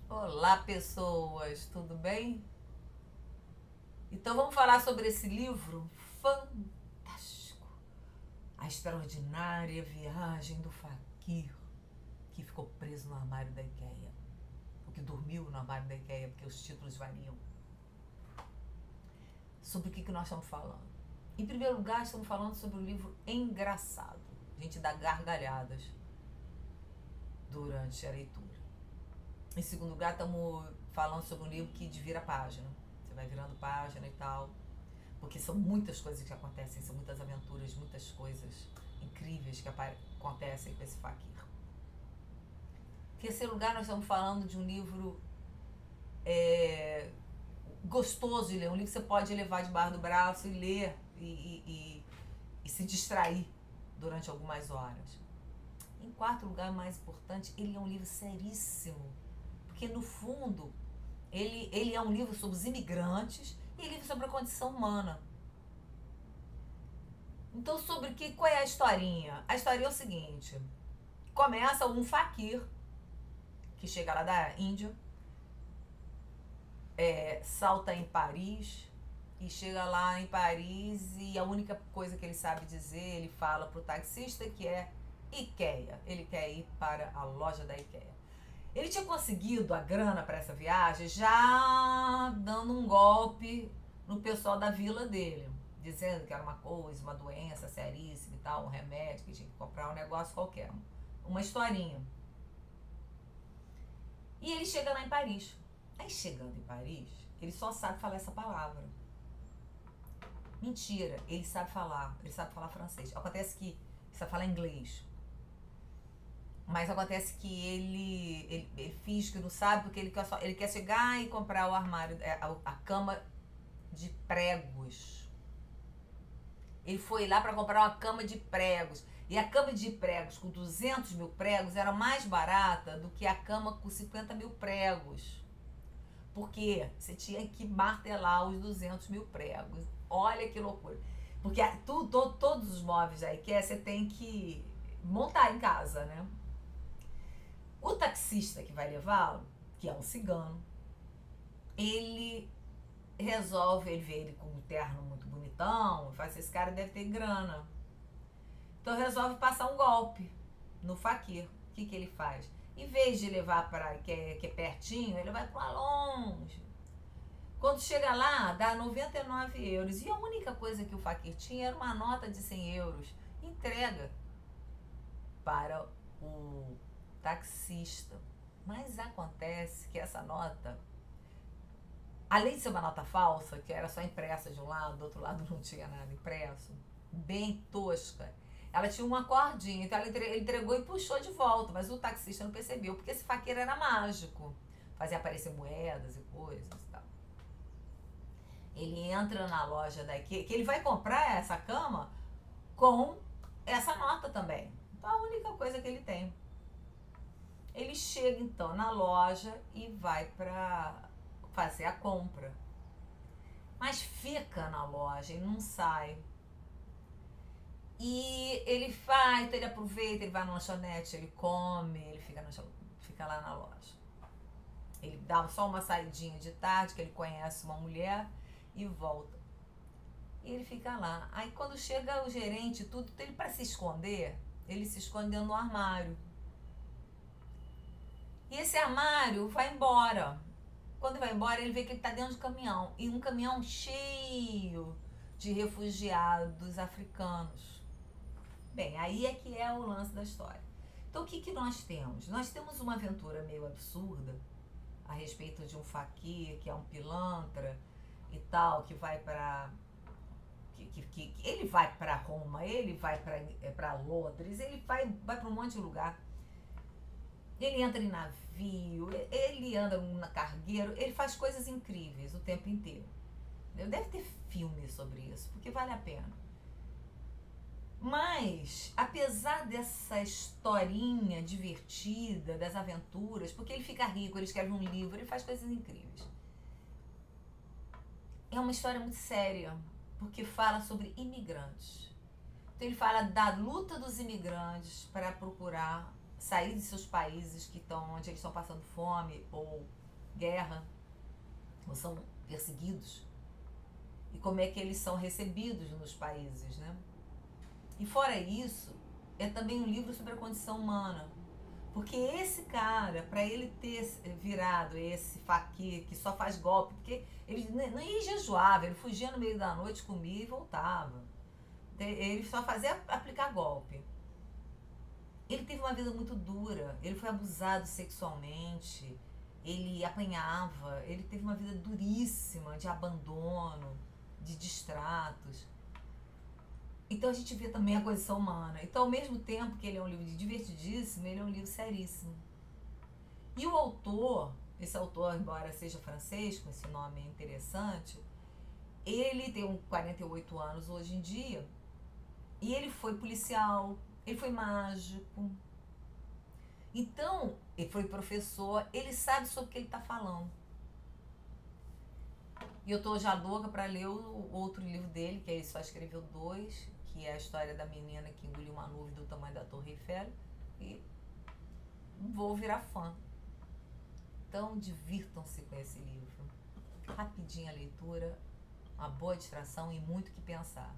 Olá, pessoas, tudo bem? Então vamos falar sobre esse livro fantástico, A Extraordinária Viagem do Faquir, que ficou preso no armário da IKEA, o que dormiu no armário da IKEA, porque os títulos variam. Sobre o que nós estamos falando? Em primeiro lugar, estamos falando sobre um livro engraçado. A gente dá gargalhadas durante a leitura. Em segundo lugar, estamos falando sobre um livro que vira página. Você vai virando página e tal. Porque são muitas coisas que acontecem, são muitas aventuras, muitas coisas incríveis que acontecem com esse Faquir. Em terceiro lugar, nós estamos falando de um livro gostoso de ler. Um livro que você pode levar debaixo do braço e ler e se distrair durante algumas horas. Em quarto lugar, mais importante, ele é um livro seríssimo. Porque, no fundo, ele é um livro sobre os imigrantes e livro sobre a condição humana. Então, qual é a historinha? A historinha é o seguinte: começa um faquir que chega lá da Índia, salta em Paris e chega lá em Paris e a única coisa que ele sabe dizer, ele fala pro taxista que é IKEA. Ele quer ir para a loja da IKEA. Ele tinha conseguido a grana para essa viagem já dando um golpe no pessoal da vila dele, dizendo que era uma coisa, uma doença seríssima e tal, um remédio, que tinha que comprar um negócio qualquer, uma historinha. E ele chega lá em Paris. Aí, chegando em Paris, ele só sabe falar essa palavra. Mentira, ele sabe falar francês. Acontece que ele sabe falar inglês. Mas acontece que ele finge que não sabe, porque ele quer chegar e comprar o armário, a cama de pregos. Ele foi lá para comprar uma cama de pregos. E a cama de pregos com 200 mil pregos era mais barata do que a cama com 50 mil pregos. Porque você tinha que martelar os 200 mil pregos. Olha que loucura. Porque todos os móveis da IKEA você tem que montar em casa, né? O taxista que vai levá-lo, que é um cigano, ele vê ele com um terno muito bonitão, e fala assim, esse cara deve ter grana. Então resolve passar um golpe no faquir. O que ele faz? Em vez de levar para que é pertinho, ele vai para longe. Quando chega lá, dá 99 euros. E a única coisa que o faquir tinha era uma nota de 100 euros. Entrega para o taxista. Mas acontece que essa nota, além de ser uma nota falsa, que era só impressa de um lado, do outro lado não tinha nada impresso, bem tosca, ela tinha uma cordinha, então ele entregou e puxou de volta, mas o taxista não percebeu, porque esse faqueiro era mágico, fazia aparecer moedas e coisas e tal. Ele entra na loja daqui, que ele vai comprar essa cama com essa nota também. Então a única coisa que ele tem. Ele chega então na loja e vai para fazer a compra. Mas fica na loja e não sai. E ele faz, ele aproveita, ele vai na lanchonete, ele come, ele fica lá na loja. Ele dá só uma saidinha de tarde, que ele conhece uma mulher, e volta. E ele fica lá. Aí quando chega o gerente, tudo, ele para se esconder, ele se esconde dentro do armário. E esse armário vai embora. Quando vai embora, ele vê que ele está dentro de um caminhão. E um caminhão cheio de refugiados africanos. Bem, aí é que é o lance da história. Então, o que nós temos? Nós temos uma aventura meio absurda a respeito de um faquir, que é um pilantra e tal, que vai para... ele vai para Roma, ele vai para Londres, ele vai para um monte de lugar. Ele entra em navio, ele anda na cargueiro, ele faz coisas incríveis o tempo inteiro. Deve ter filme sobre isso, porque vale a pena. Mas, apesar dessa historinha divertida, das aventuras, porque ele fica rico, ele escreve um livro, ele faz coisas incríveis. É uma história muito séria, porque fala sobre imigrantes. Então ele fala da luta dos imigrantes para procurar sair de seus países onde eles estão passando fome ou guerra, ou são perseguidos, e como é que eles são recebidos nos países, né? E fora isso, é também um livro sobre a condição humana, porque esse cara, para ele ter virado esse faquir que só faz golpe, porque ele nem jejuava, ele fugia no meio da noite, comia e voltava. Ele só fazia aplicar golpe. Ele teve uma vida muito dura, ele foi abusado sexualmente, ele apanhava, ele teve uma vida duríssima de abandono, de distratos. Então a gente vê também a condição humana. Então, ao mesmo tempo que ele é um livro divertidíssimo, ele é um livro seríssimo. E o autor, esse autor, embora seja francês, com esse nome interessante, ele tem 48 anos hoje em dia, e ele foi policial, ele foi mágico. Então, ele foi professor, ele sabe sobre o que ele está falando. E eu tô já louca para ler o outro livro dele, que ele só escreveu 2, que é a história da menina que engoliu uma nuvem do tamanho da Torre Eiffel, e vou virar fã. Então, divirtam-se com esse livro. Rapidinha a leitura, uma boa distração e muito o que pensar.